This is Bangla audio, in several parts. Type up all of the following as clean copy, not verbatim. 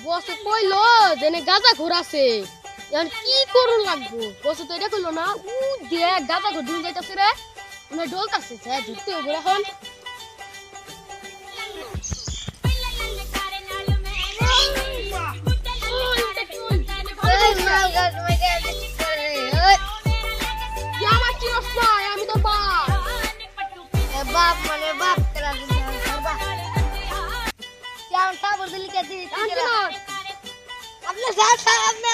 বসে কইলো যেনে গাঁজা ঘোরাছে এখন কি করুন লাগবো বসে তো এটা কইলো না উ দেখ গাঁজা ঘোর ডুল যাইতাছে রে মানে ডলতাছে ধরতে হবে এখন আমি তো बाप मने बाप करा दे क्या उठा बदल के दी अपने साथ अपने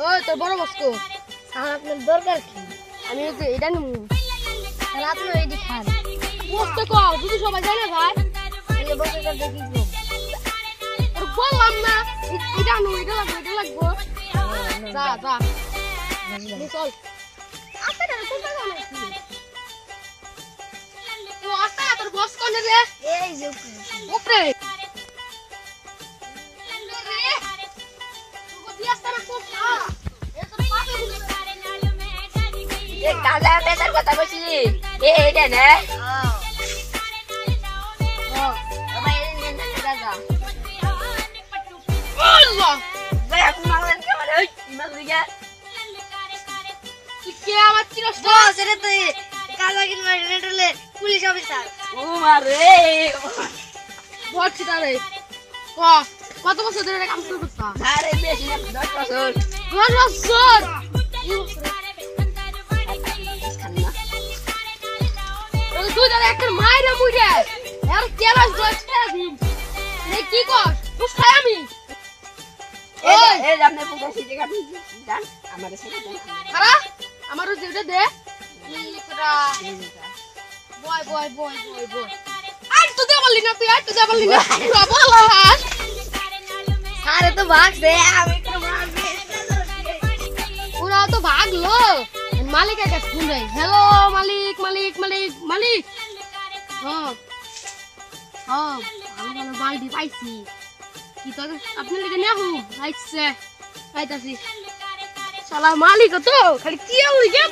ओए तो बड़ बसको साथ अपने दरकार की আমি এটা নিমু তাহলে আপনি এই খান বসতে কও যদি সবাই যায় না ভাই এই বসে তো দেখি আর বললাম না এটা লাগবো যা চল আসে না কোন জায়গা নাকি ও আসে তোর বস কোন রে এই যে উপরে তুই দিয়াস্তা না কোন এ তো পাবে এই গাজা বেটার কথা কইছিলি এইটা না বাবা এই নেন গাজা আল্লাহ ভাই আপনি মারলেন কে মানে ওই ইমাল দিগা কে আমার চিরস বস রে তুই গাজা কিন মারলে পুলিশ অফিসার ও মারে বহুত ছিটারে কত বছর ধরে কাম শুরু করতা আরে বেশি না 10 বছর 10 বছর তুই তার একটা মাইরা মুইরে আর কেলাস দছটা দিম নে কি কর তুই খাই আমি এই আপনি বুঝাছি যে আপনি জান আমাদের সাথে দেন খারা আমারও যেটা দে লিকরা বয় আই তো দে বললি না তুই আই তো দে বললি না পুরো বলাস আরে তো ভাগ দে আমি কোনো ভাগ দে পুরা তো ভাগলো মালিকের কাছে ফোন দেই হ্যালো মালিক হ্যাঁ ভালো বালতি পাইছি কি তো আপনি লেগে নিয়ে আইছে আইতাছি শালা মালিক তো খালি কি আউলি গে